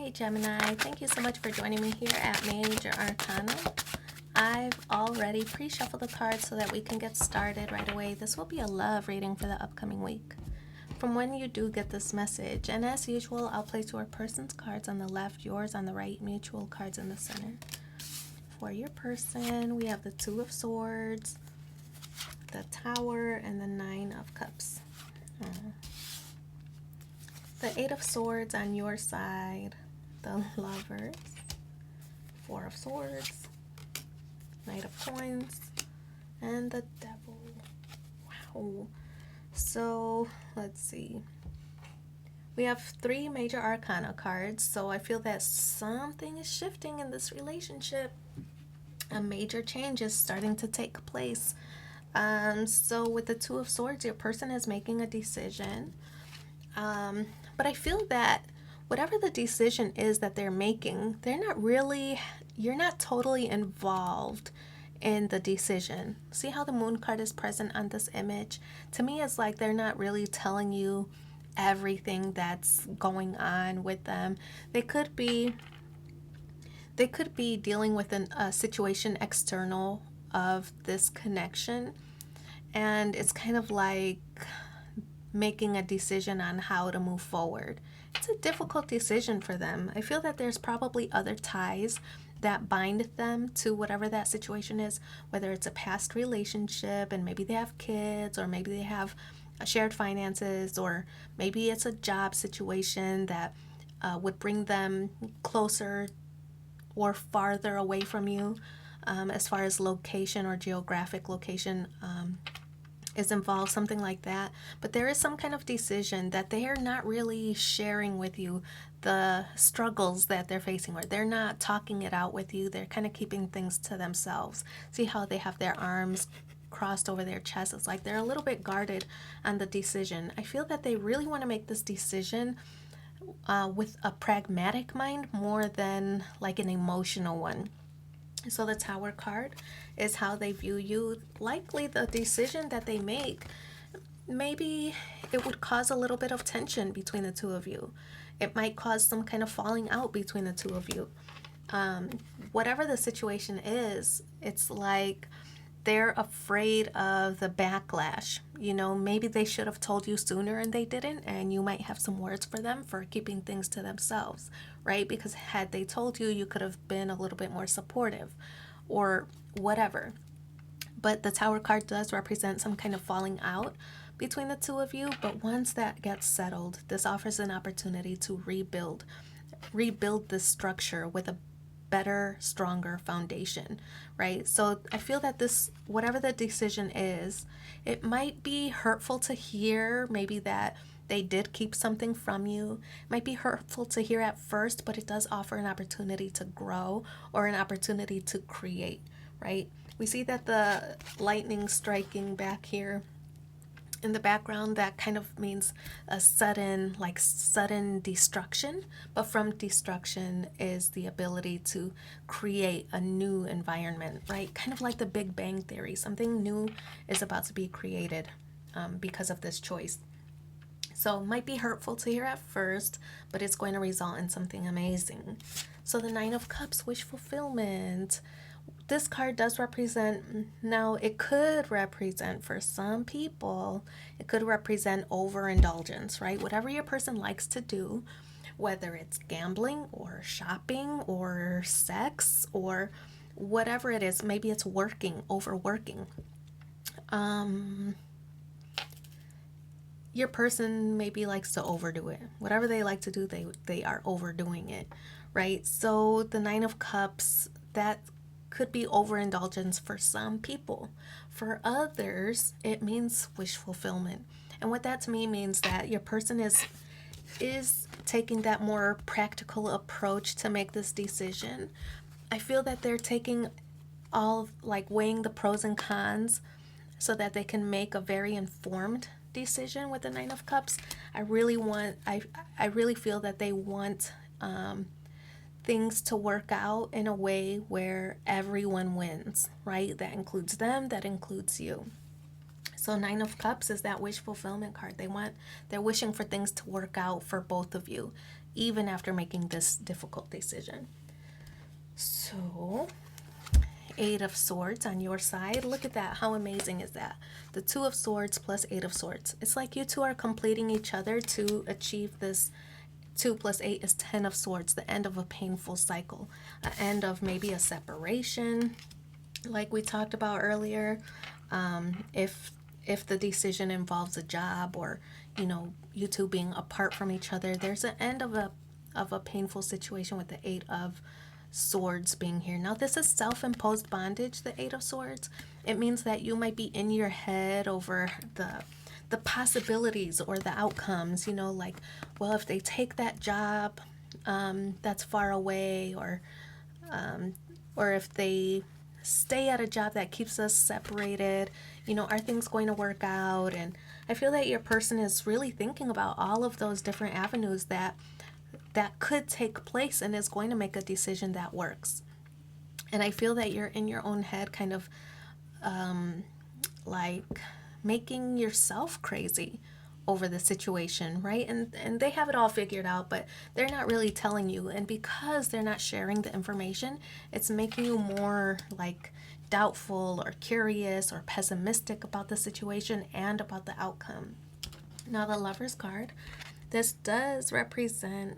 Hey Gemini, thank you so much for joining me here at Major Arcana. I've already pre-shuffled the cards so that we can get started right away. This will be a love reading for the upcoming week. From when you do get this message, and as usual, I'll place your person's cards on the left, yours on the right, mutual cards in the center. For your person, we have the Two of Swords, the Tower, and the Nine of Cups. The Eight of Swords on your side, the Lovers, Four of Swords, Knight of Coins, and the Devil. Wow. So, let's see. We have three major arcana cards, so I feel that something is shifting in this relationship. A major change is starting to take place. So with the Two of Swords, your person is making a decision. But I feel that whatever the decision is that they're making, you're not totally involved in the decision. See how the Moon card is present on this image? To me, it's like they're not really telling you everything that's going on with them. They could be dealing with a situation external of this connection, and it's kind of like making a decision on how to move forward. It's a difficult decision for them. I feel that there's probably other ties that bind them to whatever that situation is, whether it's a past relationship and maybe they have kids, or maybe they have shared finances, or maybe it's a job situation that would bring them closer or farther away from you, as far as location or geographic location is involved, something like that. But there is some kind of decision that they are not really sharing with you the struggles that they're facing, or they're not talking it out with you. They're kind of keeping things to themselves. See how they have their arms crossed over their chest? It's like they're a little bit guarded on the decision. I feel that they really want to make this decision with a pragmatic mind more than like an emotional one. So the Tower card is how they view you. Likely the decision that they make, maybe it would cause a little bit of tension between the two of you. It might cause some kind of falling out between the two of you. Whatever the situation is, it's like they're afraid of the backlash. You know, maybe they should have told you sooner and they didn't, and you might have some words for them for keeping things to themselves, right? Because had they told you, you could have been a little bit more supportive or whatever. But the Tower card does represent some kind of falling out between the two of you, but once that gets settled, this offers an opportunity to rebuild this structure with a better, stronger foundation, right? So I feel that this, whatever the decision is, it might be hurtful to hear, maybe that they did keep something from you. It might be hurtful to hear at first, but it does offer an opportunity to grow or an opportunity to create, right? We see that the lightning striking back here in the background, that kind of means a sudden destruction, but from destruction is the ability to create a new environment, right? Kind of like the Big Bang Theory. Something new is about to be created because of this choice. So it might be hurtful to hear at first, but it's going to result in something amazing. So the Nine of Cups, wish fulfillment. This card does represent, now it could represent, for some people, it could represent overindulgence, right? Whatever your person likes to do, whether it's gambling or shopping or sex or whatever it is, maybe it's overworking. Your person maybe likes to overdo it. Whatever they like to do, they are overdoing it, right? So the Nine of Cups, that could be overindulgence for some people. For others, it means wish fulfillment. And what that to me means that your person is taking that more practical approach to make this decision. I feel that they're taking weighing the pros and cons so that they can make a very informed decision with the Nine of Cups. I really feel that they want things to work out in a way where everyone wins, right? That includes them, that includes you. So Nine of Cups is that wish fulfillment card. They're wishing for things to work out for both of you, even after making this difficult decision. So, Eight of Swords on your side. Look at that. How amazing is that? The Two of Swords plus Eight of Swords. It's like you two are completing each other to achieve this. 2 plus 8 is 10 of Swords, the end of a painful cycle, an end of maybe a separation, like we talked about earlier. If the decision involves a job, or you two being apart from each other, there's an end of a painful situation with the Eight of Swords being here. Now this is self-imposed bondage, the Eight of Swords. It means that you might be in your head over the possibilities or the outcomes, like, well, if they take that job that's far away, or if they stay at a job that keeps us separated, are things going to work out? And I feel that your person is really thinking about all of those different avenues that could take place, and is going to make a decision that works. And I feel that you're in your own head kind of like making yourself crazy over the situation, right? And they have it all figured out, but they're not really telling you. And because they're not sharing the information, it's making you more like doubtful or curious or pessimistic about the situation and about the outcome. Now the Lover's card, this does represent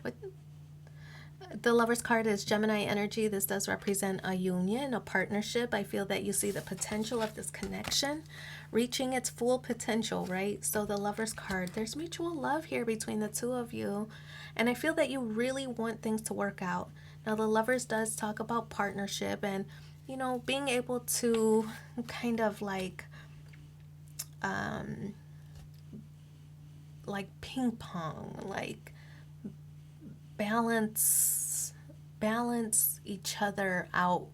what the Lover's card is Gemini energy. This does represent a union, a partnership. I feel that you see the potential of this connection reaching its full potential, right? So the Lover's card, there's mutual love here between the two of you. And I feel that you really want things to work out. Now the Lovers does talk about partnership and, being able to kind of like ping pong, like balance each other out,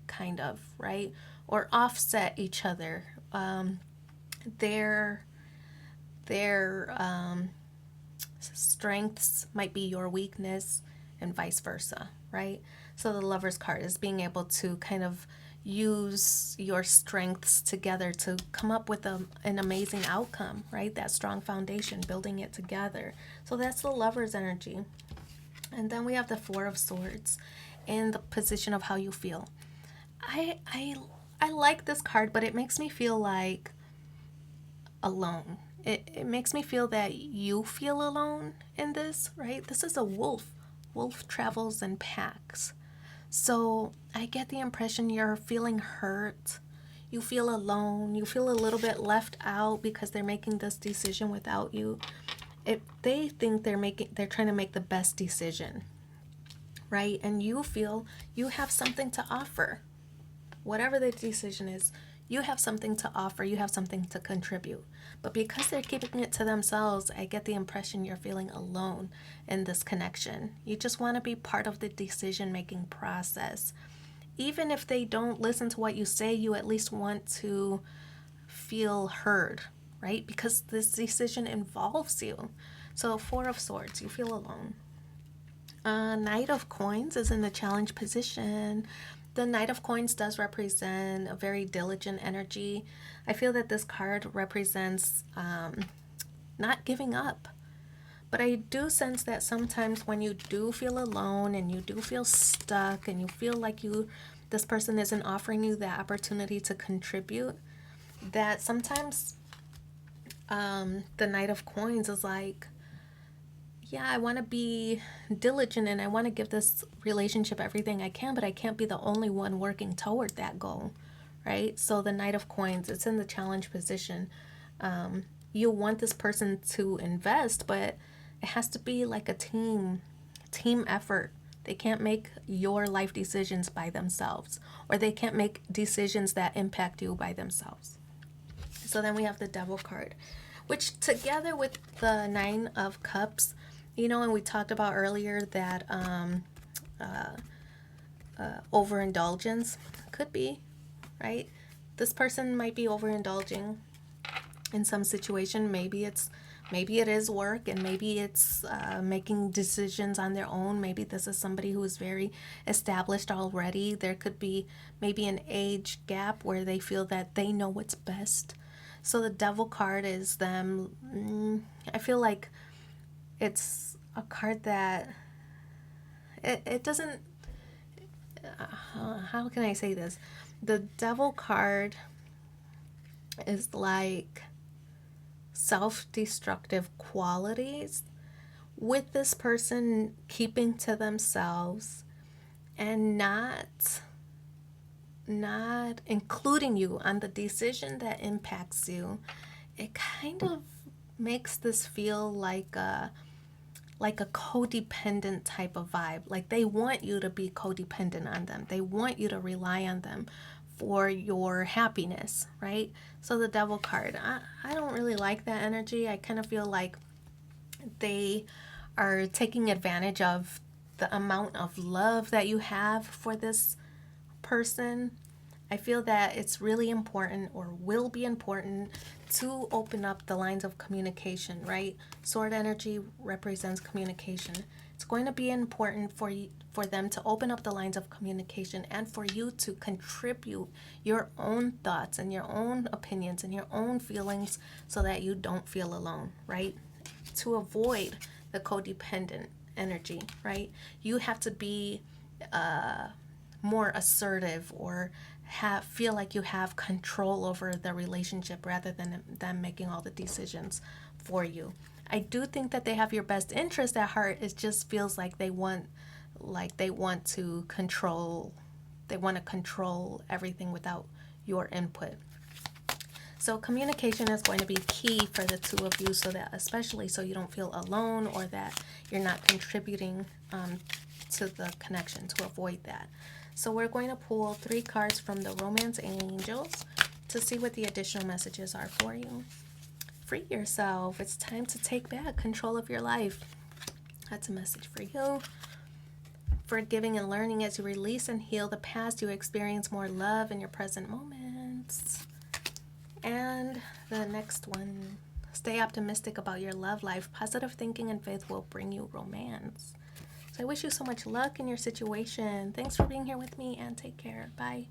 kind of, right? Or offset each other. Their strengths might be your weakness, and vice versa, right? So the Lover's card is being able to kind of use your strengths together to come up with an amazing outcome, right? That strong foundation, building it together. So that's the Lover's energy. And then we have the Four of Swords in the position of how you feel. I like this card, but it makes me feel like alone. It makes me feel that you feel alone in this, right? This is a wolf. Wolf travels in packs. So I get the impression you're feeling hurt. You feel alone. You feel a little bit left out because they're making this decision without you. If they think they're trying to make the best decision, right? And you feel you have something to offer. Whatever the decision is, you have something to offer. You have something to contribute. But because they're keeping it to themselves, I get the impression you're feeling alone in this connection. You just want to be part of the decision-making process. Even if they don't listen to what you say, you at least want to feel heard, right? Because this decision involves you. So Four of Swords, you feel alone. Knight of Coins is in the challenge position. The Knight of Coins does represent a very diligent energy. I feel that this card represents not giving up. But I do sense that sometimes when you do feel alone and you do feel stuck and you feel like this person isn't offering you the opportunity to contribute, that sometimes the Knight of Coins is like, yeah, I want to be diligent and I want to give this relationship everything I can, but I can't be the only one working toward that goal, right? So the Knight of Coins, it's in the challenge position. You want this person to invest, but it has to be like a team effort. They can't make your life decisions by themselves, or they can't make decisions that impact you by themselves. So then we have the Devil card, which together with the Nine of Cups, and we talked about earlier that overindulgence could be, right? This person might be overindulging in some situation. Maybe it is work, and maybe it's making decisions on their own. Maybe this is somebody who is very established already. There could be maybe an age gap where they feel that they know what's best. So the Devil card is them. I feel like it's a card that it doesn't. How can I say this? The Devil card is like self-destructive qualities with this person keeping to themselves and not including you on the decision that impacts you. It kind of makes this feel like a codependent type of vibe. Like they want you to be codependent on them. They want you to rely on them for your happiness, right? So the Devil card, I don't really like that energy. I kind of feel like they are taking advantage of the amount of love that you have for this person. I feel that it's really important, or will be important, to open up the lines of communication, right? Sword energy represents communication. It's going to be important for them to open up the lines of communication and for you to contribute your own thoughts and your own opinions and your own feelings so that you don't feel alone, right? To avoid the codependent energy, right? You have to be more assertive, or feel like you have control over the relationship rather than them making all the decisions for you. I do think that they have your best interest at heart. It just feels like they want to control everything without your input. So communication is going to be key for the two of you, so that, especially so you don't feel alone or that you're not contributing to the connection, to avoid that. So we're going to pull 3 cards from the Romance Angels to see what the additional messages are for you. Free yourself. It's time to take back control of your life. That's a message for you. Forgiving and learning. As you release and heal the past, you experience more love in your present moments. And the next one, stay optimistic about your love life. Positive thinking and faith will bring you romance. So I wish you so much luck in your situation. Thanks for being here with me, and take care. Bye.